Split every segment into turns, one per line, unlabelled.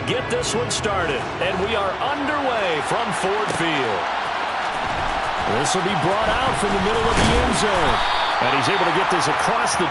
get this one started. And we are underway from Ford Field. This will be brought out from the middle of the end zone. And he's able to get this across the...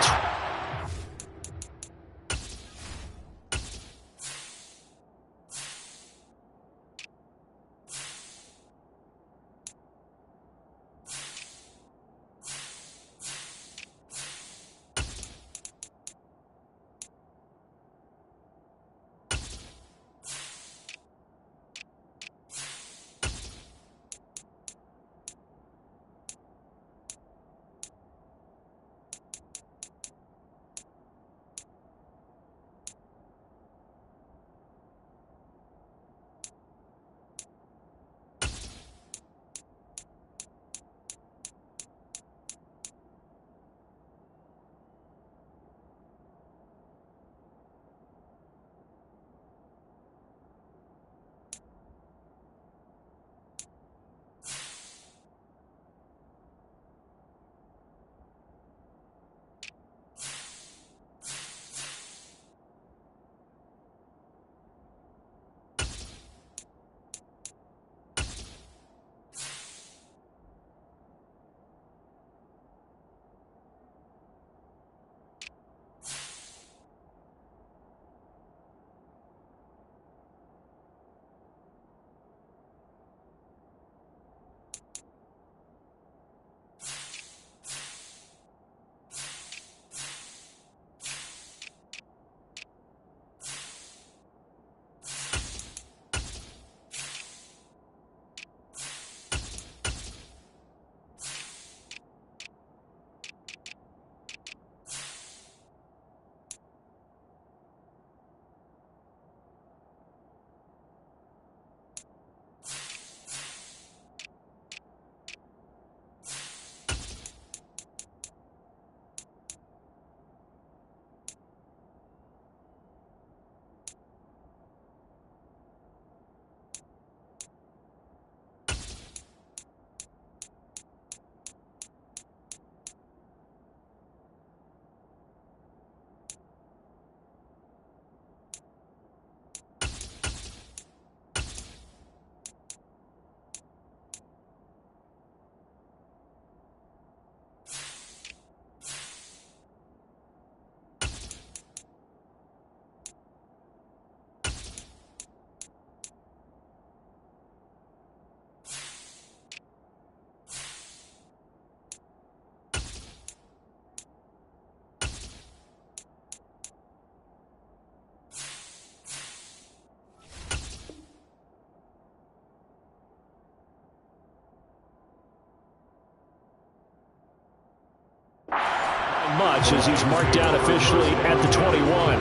Much as he's marked down officially at the 21.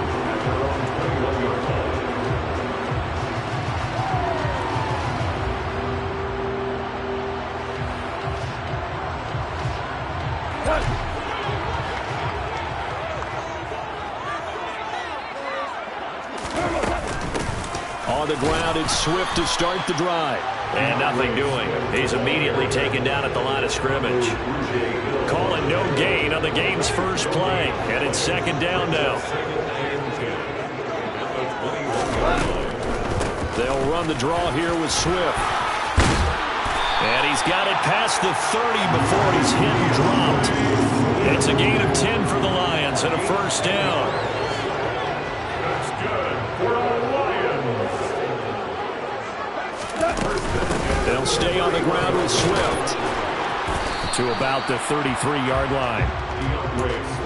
On the ground, it's Swift to start the drive. And nothing doing. He's immediately taken down at the line of scrimmage. Calling no gain on the game's first play. And it's second down now. They'll run the draw here with Swift. And he's got it past the 30 before he's hit and dropped. It's a gain of 10 for the Lions and a first down.
That's good for the Lions.
They'll stay on the ground with Swift to about the 33-yard line.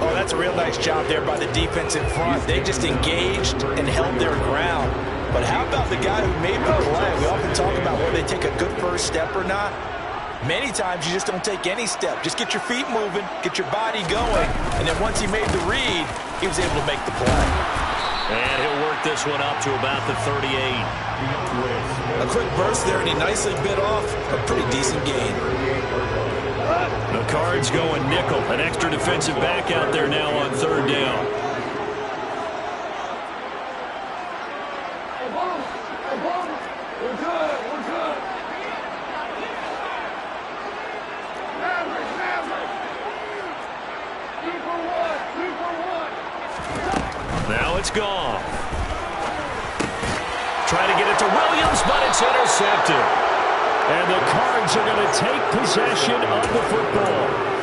Oh, that's a real nice job there by the defense in front. They just engaged and held their ground. But how about the guy who made the play? We often talk about whether they take a good first step or not. Many times you just don't take any step. Just get your feet moving, get your body going, and then once he made the read, he was able to make the play.
And he'll work this one up to about the 38.
A quick burst there, and he nicely bit off a pretty decent gain.
The Cards going nickel. An extra defensive back out there now on third down. Now it's gone. intercepted. And the Cards are going to take possession of the football.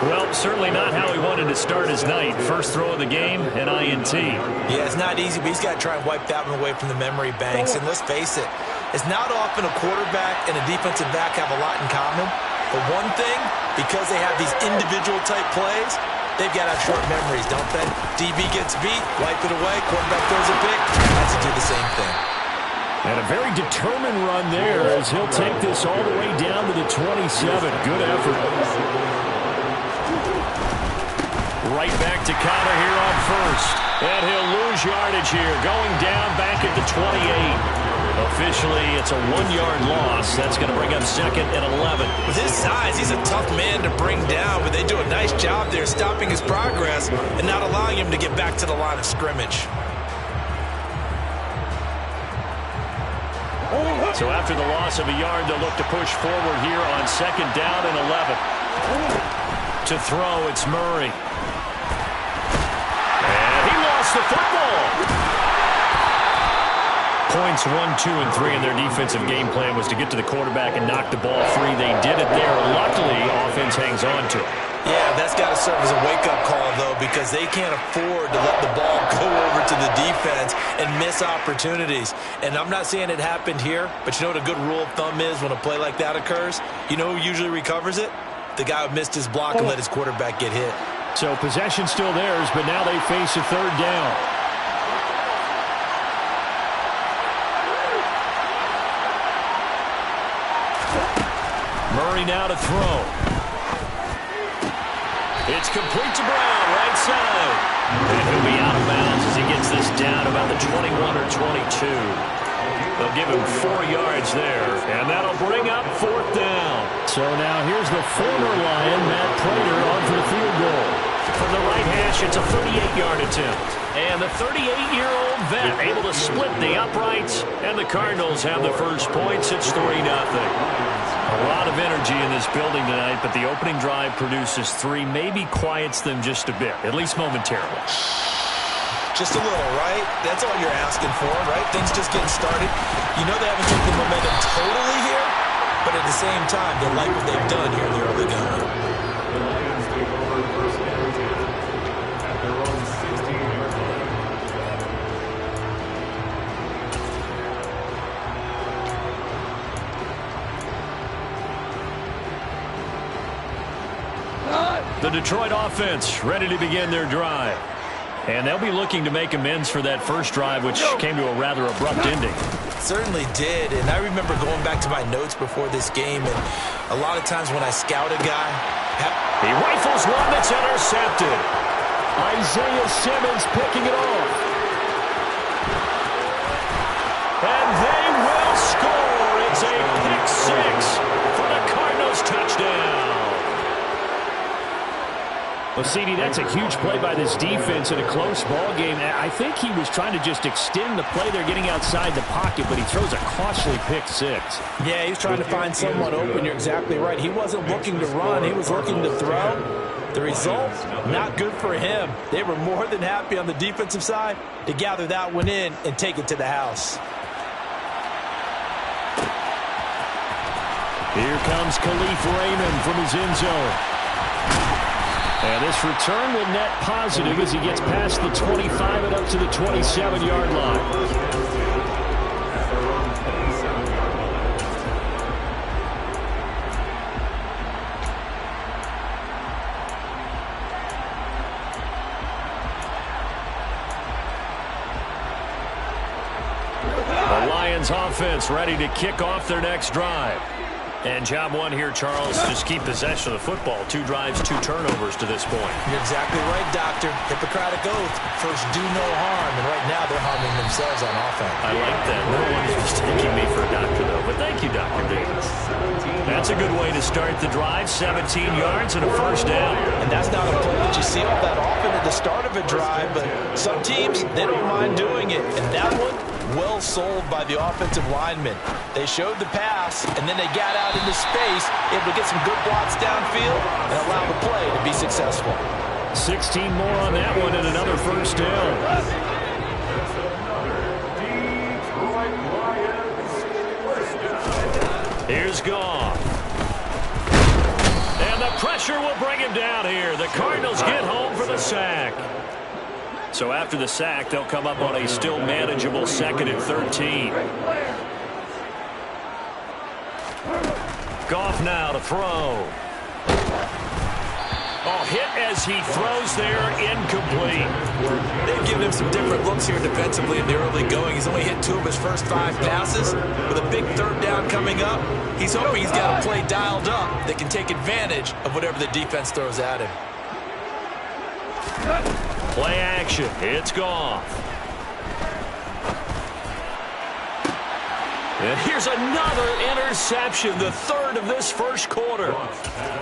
Well, certainly not how he wanted to start his night. First throw of the game, an INT.
Yeah, it's not easy, but he's got to try and wipe that one away from the memory banks. And let's face it, it's not often a quarterback and a defensive back have a lot in common. But one thing, because they have these individual-type plays, they've got to have short memories, don't they? DB gets beat, wipe it away, quarterback throws a pick, has to do the same thing.
And a very determined run there as he'll take this all the way down to the 27. Good effort. Right back to counter here on first. And he'll lose yardage here, going down back at the 28. Officially, it's a 1-yard loss. That's going to bring up second and 11.
With his size, he's a tough man to bring down, but they do a nice job there stopping his progress and not allowing him to get back to the line of scrimmage.
So after the loss of a yard, they'll look to push forward here on second down and 11. To throw, it's Murray. And he lost the football. Points 1, 2, and 3 in their defensive game plan was to get to the quarterback and knock the ball free. They did it there. Luckily, offense hangs on to it.
Yeah, that's got to serve as a wake-up call, though, because they can't afford to let the ball go over to the defense and miss opportunities. And I'm not saying it happened here, but you know what a good rule of thumb is when a play like that occurs? You know who usually recovers it? The guy who missed his block and let his quarterback get hit.
So possession still theirs, but now they face a third down. Murray now to throw. It's complete to Brown, right side. And he'll be out of bounds as he gets this down about the 21 or 22. They'll give him 4 yards there, and that'll bring up fourth down. So now here's the former Lion, Matt Prater, on for the field goal. From the right hash, it's a 38-yard attempt. And the 38-year-old vet able to split the uprights, and the Cardinals have the first points. It's 3-0. A lot of energy in this building tonight, but the opening drive produces 3, maybe quiets them just a bit, at least momentarily.
Just a little, right? That's all you're asking for, right? Things just getting started. You know they haven't taken the momentum totally here, but at the same time, they like what they've done here in the early going.
The Detroit offense ready to begin their drive. And they'll be looking to make amends for that first drive, which came to a rather abrupt ending.
Certainly did, and I remember going back to my notes before this game, and a lot of times when I scout a guy...
He rifles one that's intercepted. Isaiah Simmons picking it off. And they will score. It's a pick 6 for the Cardinals touchdown. Well, CD, that's a huge play by this defense in a close ball game. I think he was trying to just extend the play. They're getting outside the pocket, but he throws a costly pick 6.
Yeah, he's trying to find someone open. You're exactly right. He wasn't looking to run. He was looking to throw. The result, not good for him. They were more than happy on the defensive side to gather that one in and take it to the house.
Here comes Khalif Raymond from his end zone. And this return will net positive as he gets past the 25 and up to the 27-yard line. The Lions offense ready to kick off their next drive. And job one here, Charles, just keep possession of the football. 2 drives, 2 turnovers to this point.
You're exactly right, Doctor. Hippocratic oath. First, do no harm. And right now, they're harming themselves on offense.
I like that. No one's mistaking me for a doctor, though. But thank you, Dr. Davis. That's a good way to start the drive. 17 yards and a first down.
And that's not a play that you see all that often at the start of a drive. But some teams, they don't mind doing it. And that one, well sold by the offensive lineman. They showed the pass, and then they got out into space, able to get some good blocks downfield and allow the play to be successful.
16 more on that one and another first down. Here's Goff. And the pressure will bring him down here. The Cardinals get home for the sack. So after the sack, they'll come up on a still manageable 2nd and 13. Goff now to throw. Oh, hit as he throws there, incomplete.
They've given him some different looks here defensively in the early going. He's only hit 2 of his first 5 passes. With a big 3rd down coming up, he's hoping he's got a play dialed up that can take advantage of whatever the defense throws at him.
Play action. It's Goff. And here's another interception, the 3rd of this first quarter.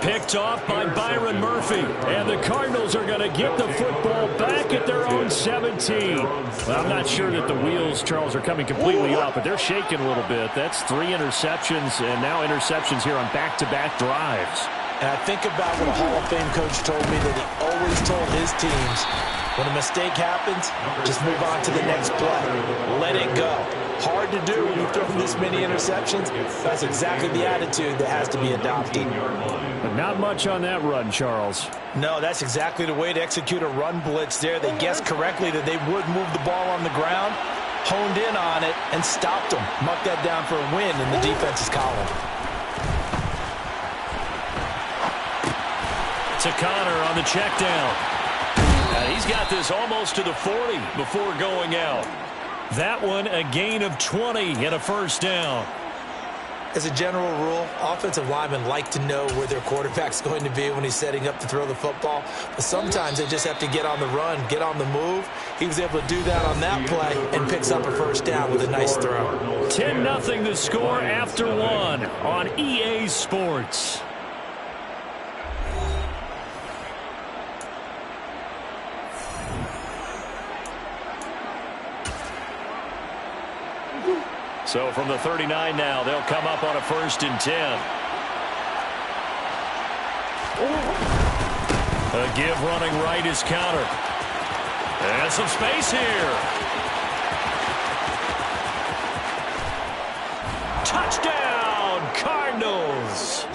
Picked off by Byron Murphy. And the Cardinals are going to get the football back at their own 17. Well, I'm not sure that the wheels, Charles, are coming completely off, but they're shaking a little bit. That's 3 interceptions and now interceptions here on back-to-back drives.
And I think about what a Hall of Fame coach told me that he always told his teams, when a mistake happens, just move on to the next play. Let it go. Hard to do when you've thrown this many interceptions. That's exactly the attitude that has to be adopted.
But not much on that run, Charles.
No, that's exactly the way to execute a run blitz there. They guessed correctly that they would move the ball on the ground, honed in on it, and stopped them. Mucked that down for a win in the defense's column.
To Connor on the check down. He's got this almost to the 40 before going out. That one a gain of 20 and a first down.
As a general rule, offensive linemen like to know where their quarterback's going to be when he's setting up to throw the football. But sometimes they just have to get on the run, get on the move. He was able to do that on that play and picks up a first down with a nice throw.
10-0 the score after 1 on EA Sports. So from the 39 now, they'll come up on a 1st and 10. A give running right is counter. And some space here. Touchdown, Cardinals.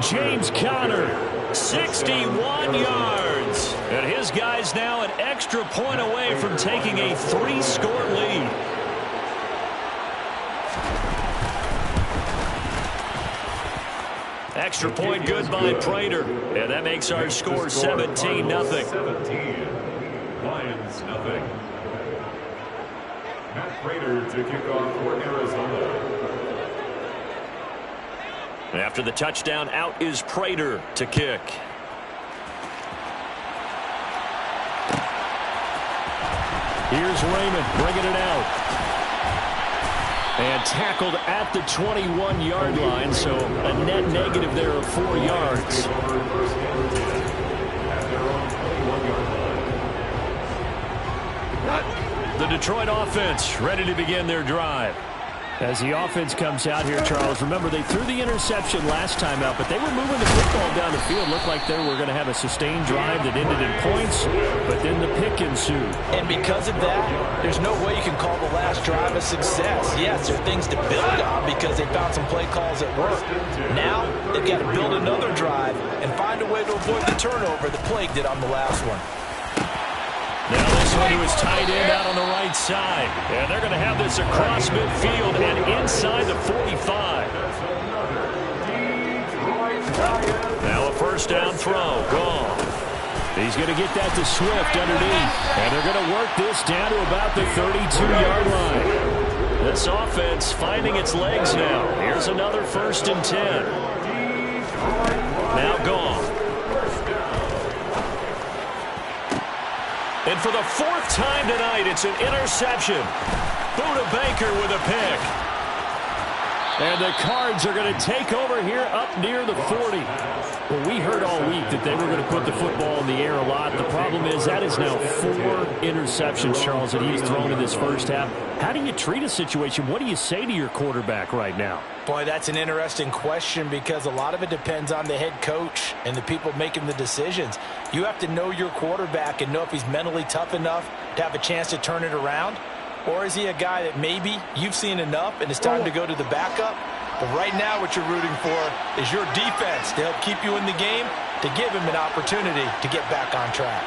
James Conner, 61 yards. And his guys now an extra point away from taking a 3-score lead. Extra point good by Prater. And that makes our score 17-0.
17. Lions 0. Matt Prater to kick off for Arizona.
After the touchdown, out is Prater to kick. Here's Raymond bringing it out. And tackled at the 21-yard line, so a net negative there of 4 yards. The Detroit offense ready to begin their drive. As the offense comes out here, Charles, remember they threw the interception last time out, but they were moving the football down the field. Looked like they were going to have a sustained drive that ended in points, but then the pick ensued.
And because of that, there's no way you can call the last drive a success. Yes, there are things to build on because they found some play calls that worked. Now, they've got to build another drive and find a way to avoid the turnover that plagued it on the last one.
Now this one to his tight end out on the right side. And they're going to have this across midfield and inside the 45. Now a first down throw. Gone. He's going to get that to Swift underneath. And they're going to work this down to about the 32-yard line. This offense finding its legs now. Here's another 1st and 10. Now Gone. And for the 4th time tonight, it's an interception. Buda Baker with a pick. And the Cards are going to take over here up near the 40. Well, we heard all week that they were going to put the football in the air a lot. The problem is that is now 4 interceptions, Charles, that he's thrown in this first half. How do you treat a situation? What do you say to your quarterback right now?
Boy, that's an interesting question because a lot of it depends on the head coach and the people making the decisions. You have to know your quarterback and know if he's mentally tough enough to have a chance to turn it around. Or is he a guy that maybe you've seen enough and it's time to go to the backup? But right now what you're rooting for is your defense to help keep you in the game, to give him an opportunity to get back on track.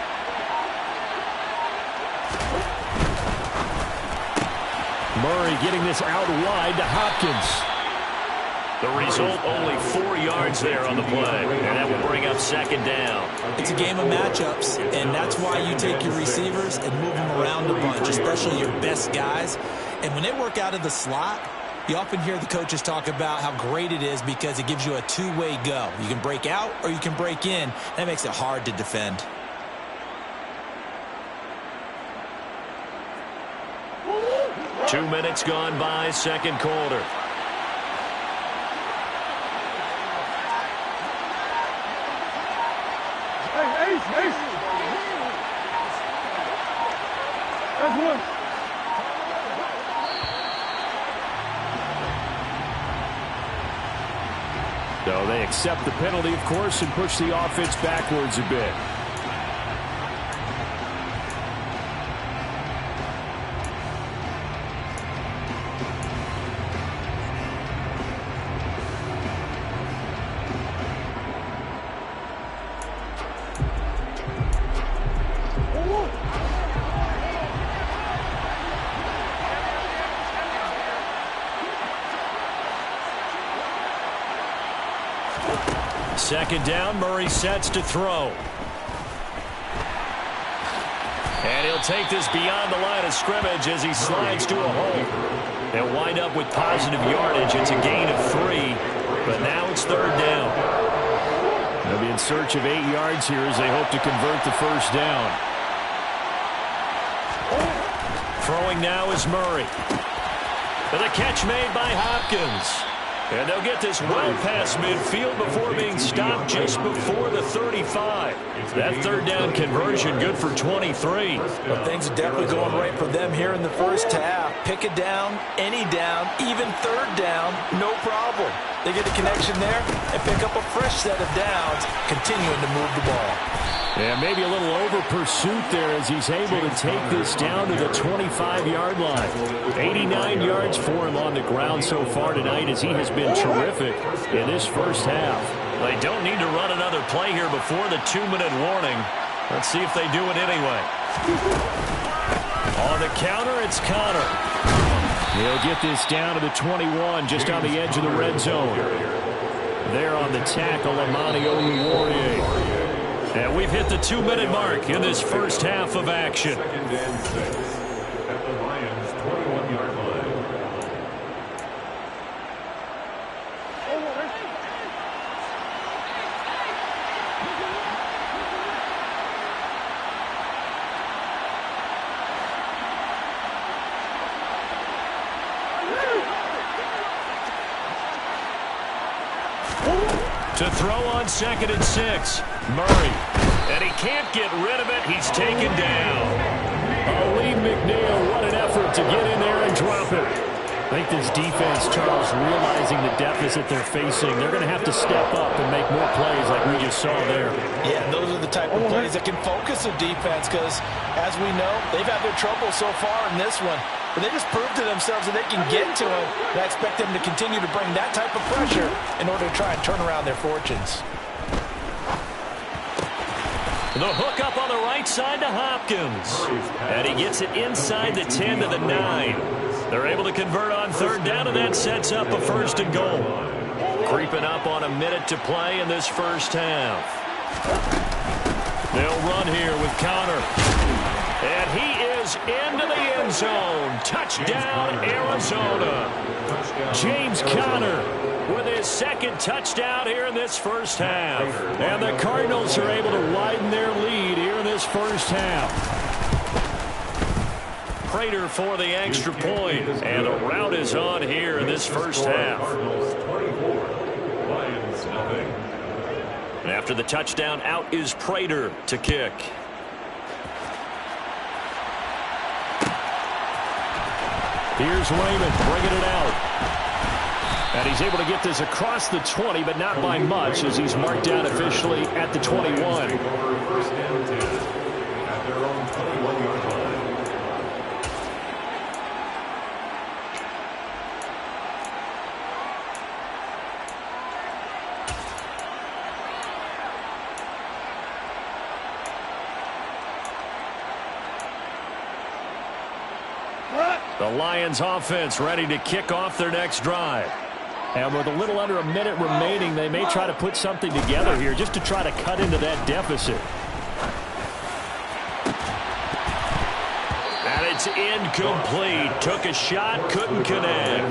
Murray getting this out wide to Hopkins. The result, only 4 yards there on the play, and that will bring up second down.
It's a game of matchups, and that's why you take your receivers and move them around a bunch, especially your best guys. And when they work out of the slot, you often hear the coaches talk about how great it is because it gives you a two-way go. You can break out or you can break in. That makes it hard to defend.
Two minutes gone by, second quarter.
Ace. That's one.
So they accept the penalty, of course, and push the offense backwards a bit. Second down, Murray sets to throw. And he'll take this beyond the line of scrimmage as he slides to a hole. They'll wind up with positive yardage. It's a gain of 3, but now it's third down. They'll be in search of 8 yards here as they hope to convert the first down. Throwing now is Murray. And the catch made by Hopkins. And they'll get this well past midfield before being stopped just before the 35. That third down conversion good for 23.
Well, things are definitely going right for them here in the first half. Pick a down, any down, even third down, no problem. They get a connection there and pick up a fresh set of downs, continuing to move the ball.
Yeah, maybe a little over pursuit there as he's able to take this down to the 25-yard line. 89 yards for him on the ground so far tonight as he has been terrific in this first half. They don't need to run another play here before the 2-minute warning. Let's see if they do it anyway. On the counter, it's Connor. He'll get this down to the 21, just on the edge of the red zone. There on the tackle, Amani Oluwarie. And we've hit the 2-minute mark in this first half of action.
Second and 6 at the Lions' 21-yard line.
To throw on second and 6, Murray. And he can't get rid of it. He's taken down. Lee McNeil, what an effort to get in there and drop it. I think this defense, Charles, realizing the deficit they're facing, they're going to have to step up and make more plays like we just saw there.
Yeah, those are the type of plays that can focus a defense because, as we know, they've had their trouble so far in this one. But they just proved to themselves that they can get to him, and I expect them to continue to bring that type of pressure in order to try and turn around their fortunes.
The hook up on the right side to Hopkins. And he gets it inside the 10 to the 9. They're able to convert on third down, and that sets up a first and goal. Creeping up on a minute to play in this first half. They'll run here with Connor. And he is into the end zone. Touchdown, Arizona. James Conner with his second touchdown here in this first half. And the Cardinals are able to widen their lead here in this first half. Prater for the extra point. And the rout is on here in this first half.
Cardinals 24, Lions nothing.
And after the touchdown, out is Prater to kick. Here's Raymond bringing it out. And he's able to get this across the 20, but not by much as he's marked down officially at the 21.
First and 10 at their own 21-yard line.
The Lions offense ready to kick off their next drive. And with a little under a minute remaining, they may try to put something together here just to try to cut into that deficit. And it's incomplete. Took a shot, couldn't connect.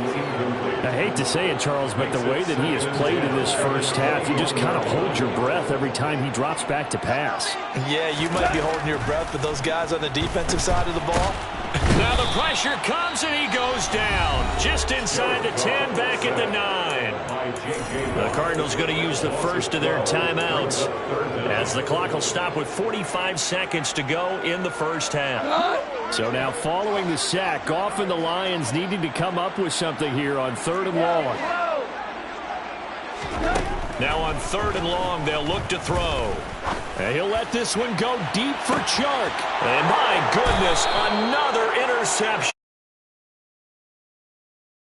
I hate to say it, Charles, but the way that he has played in this first half, you just kind of hold your breath every time he drops back to pass.
Yeah, you might be holding your breath, but those guys on the defensive side of the ball.
Now the pressure comes and he goes down. Just inside the 10, back at the 9. The Cardinals going to use the first of their timeouts as the clock will stop with 45 seconds to go in the first half. So now following the sack, Goff and the Lions needing to come up with something here on 3rd and long. Now on 3rd and long, they'll look to throw. And he'll let this one go deep for Chark. And my goodness, another interception.